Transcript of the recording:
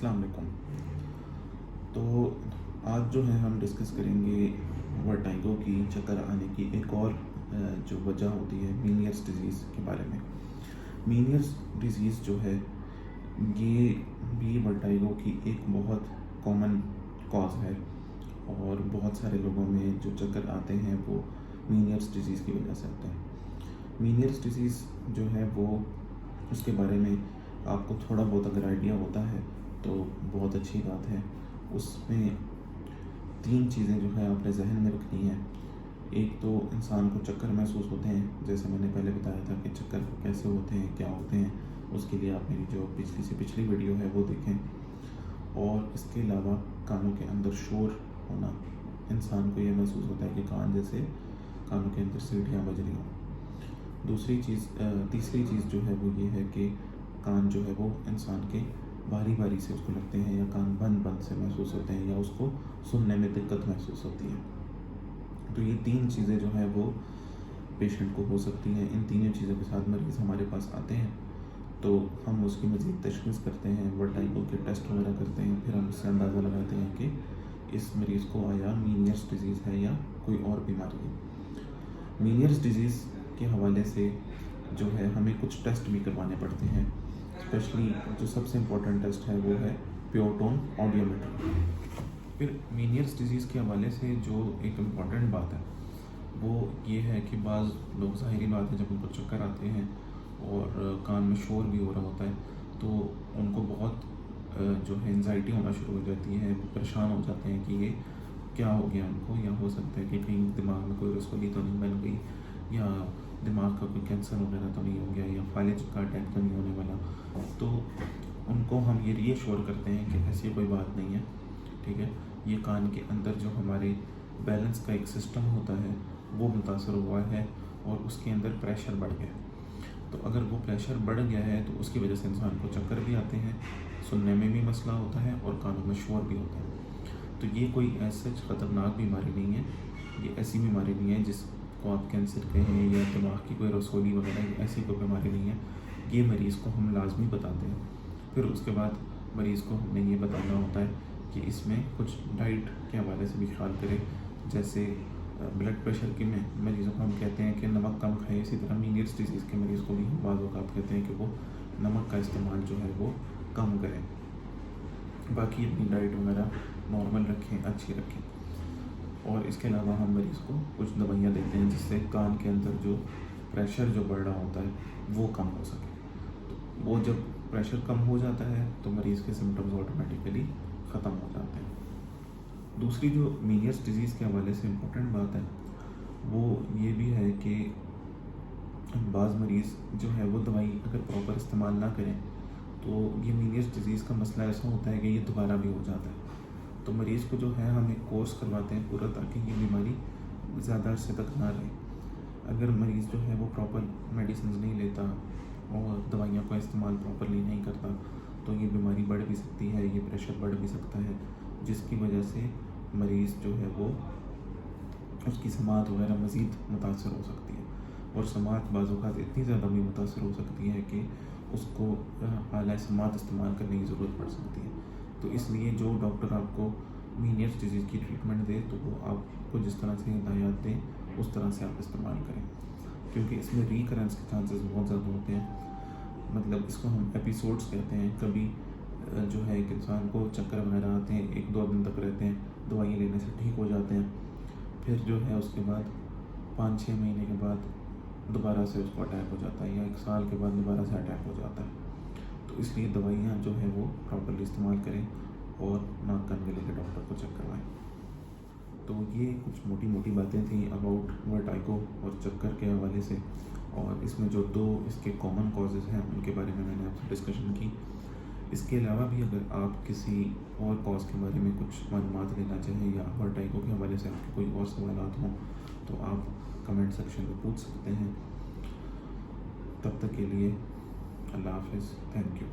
अस्सलाम वालेकुम। तो आज जो है हम डिस्कस करेंगे वर्टाइगो की, चक्कर आने की एक और जो वजह होती है मीनियर्स डिजीज़ के बारे में। मीनियर्स डिजीज़ जो है ये भी वर्टाइगो की एक बहुत कॉमन कॉज है और बहुत सारे लोगों में जो चक्कर आते हैं वो मीनियर्स डिजीज़ की वजह से आते हैं। मीनियर्स डिजीज़ जो है वो उसके बारे में आपको थोड़ा बहुत अगर आइडिया होता है तो बहुत अच्छी बात है। उसमें 3 चीज़ें जो है आपने जहन में रखनी है। एक तो इंसान को चक्कर महसूस होते हैं, जैसे मैंने पहले बताया था कि चक्कर कैसे होते हैं, क्या होते हैं, उसके लिए आप मेरी जो पिछली से पिछली वीडियो है वो देखें। और इसके अलावा कानों के अंदर शोर होना, इंसान को ये महसूस होता है कि कानों के अंदर सीढ़ियाँ बज रही हों। तीसरी चीज़ जो है वो ये है कि कान जो है वो इंसान के बारी बारी से उसको लगते हैं या कान बंद बंद से महसूस होते हैं या उसको सुनने में दिक्कत महसूस होती है। तो ये 3 चीज़ें जो है वो पेशेंट को हो सकती हैं। इन तीनों चीज़ों के साथ मरीज़ हमारे पास आते हैं तो हम उसकी मज़ीद तशख़ीस करते हैं, वर्टाइगो के टेस्ट वगैरह करते हैं, फिर हम उससे अंदाज़ा लगाते हैं कि इस मरीज़ को आया मीनियर्स डिजीज़ है या कोई और बीमारी है। मीनियर्स डिजीज़ के हवाले से जो है हमें कुछ टेस्ट भी करवाने पड़ते हैं। स्पेशली जो सबसे इम्पोर्टेंट टेस्ट है वो है प्योर टोन ऑडियोमेट्री। फिर मीनियर्स डिजीज़ के हवाले से जो एक इम्पॉर्टेंट बात है वो ये है कि बाज़ लोग, ज़ाहिरी बात है, जब उनको चक्कर आते हैं और कान में शोर भी हो रहा होता है तो उनको बहुत जो है एंजाइटी होना शुरू हो जाती है, वो परेशान हो जाते हैं कि ये क्या हो गया उनको, या हो सकता है कि कहीं दिमाग में कोई रसौली तो नहीं बन गई या दिमाग का कोई कैंसर वगैरह तो नहीं हो गया या फालिज का अटैक तो नहीं होने वाला। तो उनको हम ये रीअश्योर करते हैं कि ऐसी कोई बात नहीं है, ठीक है। ये कान के अंदर जो हमारे बैलेंस का एक सिस्टम होता है वो मुतासर हुआ है और उसके अंदर प्रेशर बढ़ गया है। तो अगर वो प्रेशर बढ़ गया है तो उसकी वजह से इंसान को चक्कर भी आते हैं, सुनने में भी मसला होता है और कानों में शोर भी होता है। तो ये कोई ऐसे ख़तरनाक बीमारी नहीं है, ये ऐसी बीमारी नहीं है जिसको आप कैंसर कहें या दिमाग की कोई रसौली वगैरह, ऐसी कोई बीमारी नहीं है। ये मरीज़ को हम लाजमी बताते हैं। फिर उसके बाद मरीज़ को हमने ये बताना होता है कि इसमें कुछ डाइट के हवाले से भी ख्याल करें। जैसे ब्लड प्रेशर के में मरीज़ों को हम कहते हैं कि नमक कम खाएं, इसी तरह मीनियर्स डिजीज़ के मरीज़ को भी हम बाज़ औक़ात कहते हैं कि वो नमक का इस्तेमाल जो है वो कम करें। बाकी अपनी डाइट वगैरह नॉर्मल रखें, अच्छी रखें। और इसके अलावा हम मरीज़ को कुछ दवाइयाँ देते हैं जिससे कान के अंदर जो प्रेशर जो बढ़ रहा होता है वो कम हो सके। तो वो जब प्रेशर कम हो जाता है तो मरीज़ के सिम्टम्स ऑटोमेटिकली ख़त्म हो जाते हैं। दूसरी जो मीनियर्स डिजीज़ के हवाले से इम्पोर्टेंट बात है वो ये भी है कि बाज़ मरीज़ जो है वो दवाई अगर प्रॉपर इस्तेमाल ना करें तो ये मीनियर्स डिजीज़ का मसला ऐसा होता है कि ये दोबारा भी हो जाता है। तो मरीज़ को जो है हम एक कोर्स करवाते हैं पूरा, ताकि ये बीमारी ज़्यादा अरसे तक ना रहे। अगर मरीज़ जो है वो प्रॉपर मेडिसिन नहीं लेता और दवाइयों का इस्तेमाल प्रॉपरली नहीं करता तो ये बीमारी बढ़ भी सकती है, ये प्रेशर बढ़ भी सकता है, जिसकी वजह से मरीज़ जो है वो उसकी समात वगैरह मज़ीद मुतासर हो सकती है। और समात बाज़ औक़ात इतनी ज़्यादा भी मुतासर हो सकती है कि उसको आला समात इस्तेमाल करने की ज़रूरत पड़ सकती है। तो इसलिए जो डॉक्टर आपको मीनियर्स डिजीज़ की ट्रीटमेंट दे तो वो आपको जिस तरह से हिदायत दें उस तरह से आप इस्तेमाल करें, क्योंकि इसमें रिकरेंस के चांसेस बहुत ज़्यादा होते हैं। मतलब इसको हम एपिसोड्स कहते हैं। कभी जो है एक इंसान को चक्कर वगैरह आते हैं, 1-2 दिन तक रहते हैं, दवाई लेने से ठीक हो जाते हैं, फिर जो है उसके बाद 5-6 महीने के बाद दोबारा से उसको अटैक हो जाता है या 1 साल के बाद दोबारा से अटैक हो जाता है। तो इसलिए दवाइयाँ जो है वो प्रॉपर्ली इस्तेमाल करें और नाक कान गले के डॉक्टर को चेक करवाएं। तो ये कुछ मोटी मोटी बातें थी अबाउट वर्टाइगो और चक्कर के हवाले से, और इसमें जो 2 इसके कॉमन कॉजेज़ हैं उनके बारे में मैंने आपसे डिस्कशन की। इसके अलावा भी अगर आप किसी और कॉज के बारे में कुछ मालूमात लेना चाहें या वर्टाइगो के हवाले से आपके कोई और सवालात हों तो आप कमेंट सेक्शन में पूछ सकते हैं। तब तक के लिए अल्लाह हाफ़िज़, थैंक यू।